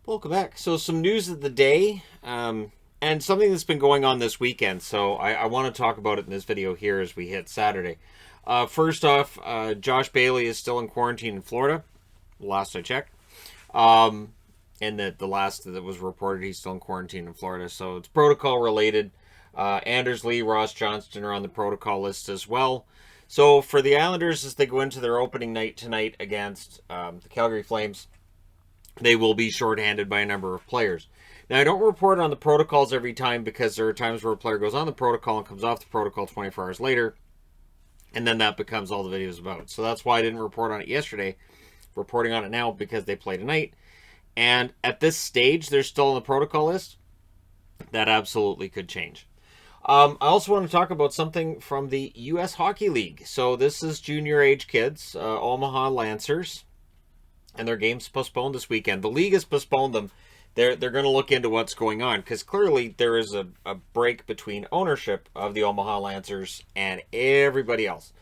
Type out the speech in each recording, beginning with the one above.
Welcome back. So some news of the day, and something that's been going on this weekend. So I want to talk about it in this video here as we hit Saturday. First off, Josh Bailey is still in quarantine in Florida. Last I checked. And the last that was reported, he's still in quarantine in Florida. So it's protocol related. Anders Lee, Ross Johnston are on the protocol list as well. So for the Islanders, as they go into their opening night tonight against the Calgary Flames, they will be shorthanded by a number of players. Now, I don't report on the protocols every time because there are times where a player goes on the protocol and comes off the protocol 24 hours later, and then that becomes all the video's about. So that's why I didn't report on it yesterday. Reporting on it now because they play tonight. And at this stage, they're still on the protocol list. That absolutely could change. I also want to talk about something from the U.S. Hockey League. So this is junior age kids, Omaha Lancers. And their game's postponed this weekend. The league has postponed them. They're going to look into what's going on because clearly there is a break between ownership of the Omaha Lancers and everybody else.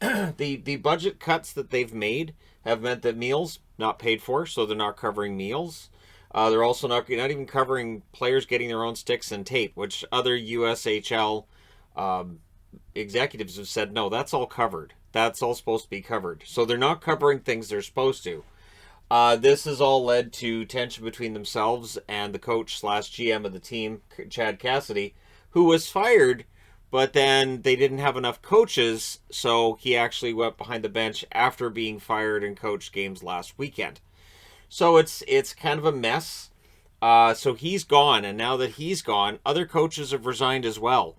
The budget cuts that they've made have meant that meals not paid for, so they're not covering meals. They're also not even covering players getting their own sticks and tape, which other USHL executives have said, no, that's all covered. That's all supposed to be covered. So they're not covering things they're supposed to. This has all led to tension between themselves and the coach / GM of the team, Chad Cassidy, who was fired, but then they didn't have enough coaches, so he actually went behind the bench after being fired and coached games last weekend. So it's kind of a mess. So he's gone, and now that he's gone, other coaches have resigned as well.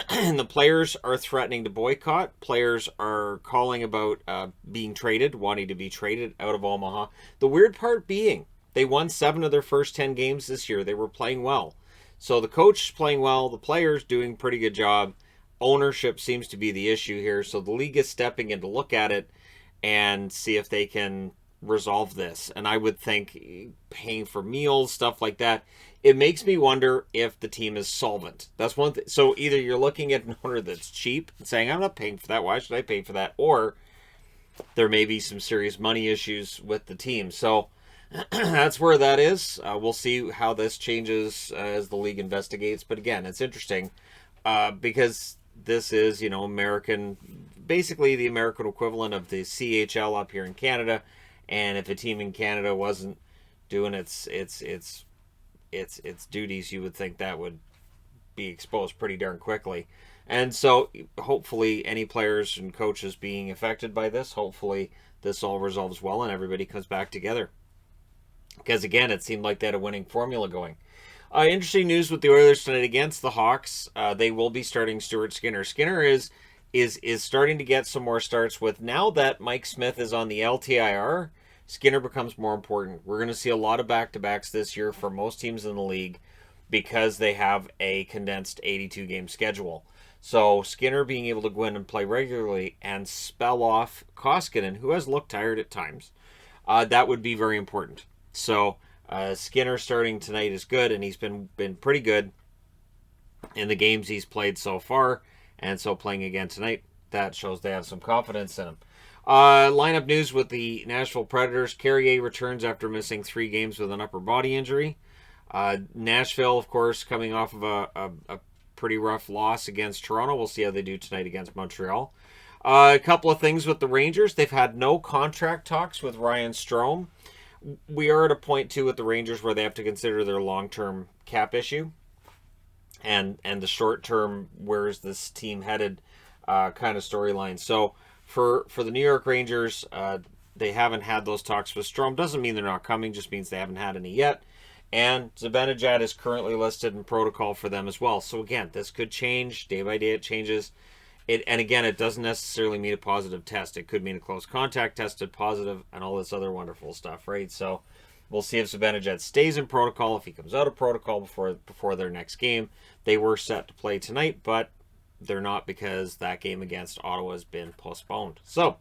And the players are threatening to boycott. Players are calling about being traded, wanting to be traded out of Omaha. The weird part being, they won 7 of their first 10 games this year. They were playing well. So the coach is playing well. The players doing a pretty good job. Ownership seems to be the issue here. So the league is stepping in to look at it and see if they can resolve this. And I would think paying for meals, stuff like that, it makes me wonder if the team is solvent. That's one thing. So either you're looking at an owner that's cheap and saying, I'm not paying for that. Why should I pay for that? Or there may be some serious money issues with the team. So that's where that is. We'll see how this changes as the league investigates. But again, it's interesting because this is, American, basically the American equivalent of the CHL up here in Canada. And if a team in Canada wasn't doing its duties, you would think that would be exposed pretty darn quickly. And so hopefully any players and coaches being affected by this, hopefully this all resolves well and everybody comes back together. Because again, it seemed like they had a winning formula going. Interesting news with the Oilers tonight against the Hawks. They will be starting Stuart Skinner. Skinner is starting to get some more starts with, now that Mike Smith is on the LTIR, Skinner becomes more important. We're going to see a lot of back-to-backs this year for most teams in the league because they have a condensed 82-game schedule. So Skinner being able to go in and play regularly and spell off Koskinen, who has looked tired at times, that would be very important. So Skinner starting tonight is good, and he's been pretty good in the games he's played so far. And so playing again tonight, that shows they have some confidence in him. Lineup news with the Nashville Predators. Carrier returns after missing 3 games with an upper body injury. Nashville, of course, coming off of a pretty rough loss against Toronto. We'll see how they do tonight against Montreal. A couple of things with the Rangers. They've had no contract talks with Ryan Strome. We are at a point, too, with the Rangers where they have to consider their long-term cap issue. And the short-term, where is this team headed kind of storyline. So for the New York Rangers, they haven't had those talks with Strome. Doesn't mean they're not coming, just means they haven't had any yet. And Zibanejad is currently listed in protocol for them as well. So again, this could change. Day by day it changes. And again, it doesn't necessarily mean a positive test. It could mean a close contact tested positive and all this other wonderful stuff, right? So we'll see if Zibanejad stays in protocol, if he comes out of protocol before their next game. They were set to play tonight, but they're not because that game against Ottawa has been postponed. So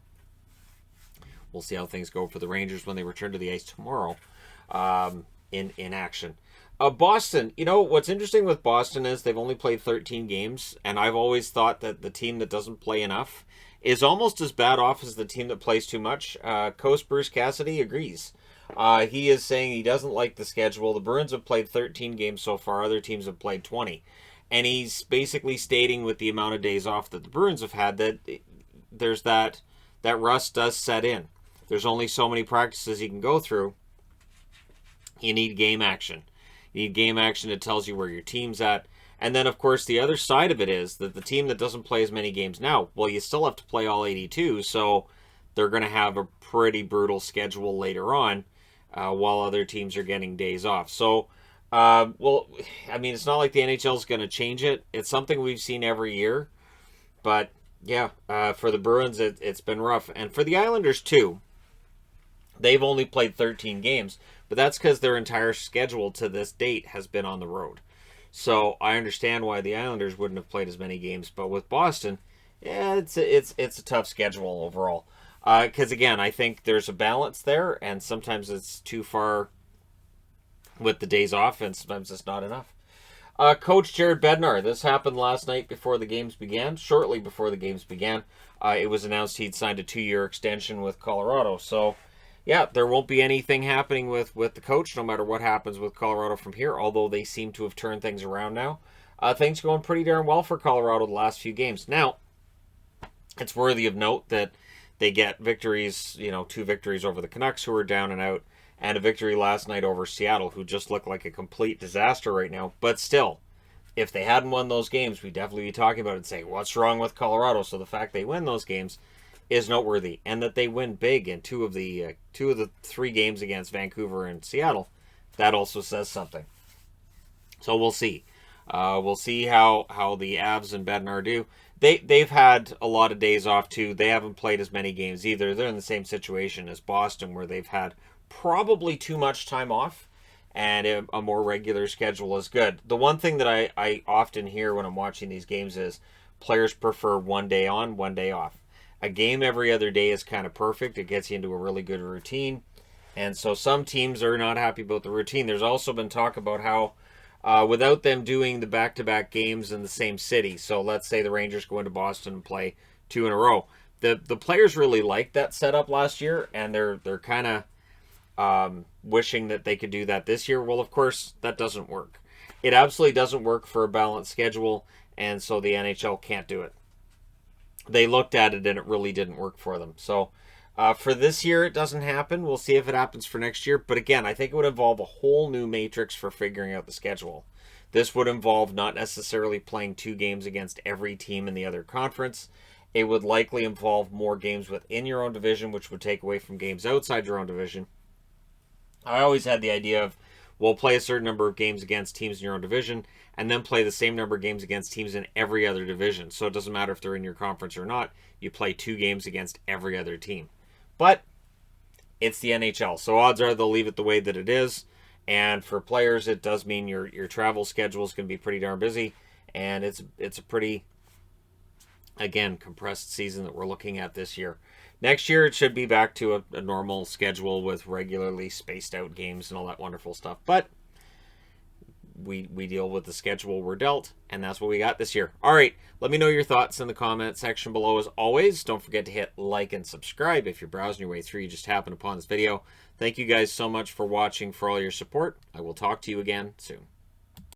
we'll see how things go for the Rangers when they return to the ice tomorrow in action. Boston, what's interesting with Boston is they've only played 13 games, and I've always thought that the team that doesn't play enough is almost as bad off as the team that plays too much. Coach Bruce Cassidy agrees. He is saying he doesn't like the schedule. The Bruins have played 13 games so far. Other teams have played 20. And he's basically stating with the amount of days off that the Bruins have had that there's that rust does set in. There's only so many practices you can go through. You need game action. You need game action that tells you where your team's at. And then, of course, the other side of it is that the team that doesn't play as many games now, well, you still have to play all 82, so they're going to have a pretty brutal schedule later on while other teams are getting days off. So, well, I mean, it's not like the NHL is going to change it. It's something we've seen every year. But, yeah, for the Bruins, it's been rough. And for the Islanders, too, they've only played 13 games, but that's because their entire schedule to this date has been on the road. So I understand why the Islanders wouldn't have played as many games, but with Boston, yeah, it's a tough schedule overall. Because again, I think there's a balance there, and sometimes it's too far with the days off, and sometimes it's not enough. Coach Jared Bednar, this happened last night before the games began, shortly before the games began. It was announced he'd signed a 2-year extension with Colorado. So, yeah, there won't be anything happening with the coach, no matter what happens with Colorado from here, although they seem to have turned things around now. Things going pretty darn well for Colorado the last few games. Now, it's worthy of note that they get victories, 2 victories over the Canucks, who are down and out, and a victory last night over Seattle, who just look like a complete disaster right now. But still, if they hadn't won those games, we'd definitely be talking about it and saying, what's wrong with Colorado? So the fact they win those games is noteworthy, and that they win big in two of the 3 games against Vancouver and Seattle, that also says something. So we'll see. We'll see how the Avs and Bednar do. They've had a lot of days off too. They haven't played as many games either. They're in the same situation as Boston, where they've had probably too much time off, and a more regular schedule is good. The one thing that I often hear when I'm watching these games is players prefer 1 day on, 1 day off. A game every other day is kind of perfect. It gets you into a really good routine. And so some teams are not happy about the routine. There's also been talk about how without them doing the back-to-back games in the same city, so let's say the Rangers go into Boston and play 2 in a row. The players really liked that setup last year, and they're kind of wishing that they could do that this year. Well, of course, that doesn't work. It absolutely doesn't work for a balanced schedule, and so the NHL can't do it. They looked at it and it really didn't work for them. So for this year, it doesn't happen. We'll see if it happens for next year. But again, I think it would involve a whole new matrix for figuring out the schedule. This would involve not necessarily playing 2 games against every team in the other conference. It would likely involve more games within your own division, which would take away from games outside your own division. I always had the idea of, we'll play a certain number of games against teams in your own division, and then play the same number of games against teams in every other division. So it doesn't matter if they're in your conference or not. You play 2 games against every other team. But it's the NHL, so odds are they'll leave it the way that it is. And for players, it does mean your travel schedule is going to be pretty darn busy. And it's a pretty, again, compressed season that we're looking at this year. Next year, it should be back to a normal schedule with regularly spaced out games and all that wonderful stuff. But we deal with the schedule we're dealt, and that's what we got this year. All right, let me know your thoughts in the comment section below. As always, don't forget to hit like and subscribe if you're browsing your way through. You just happened upon this video. Thank you guys so much for watching, for all your support. I will talk to you again soon.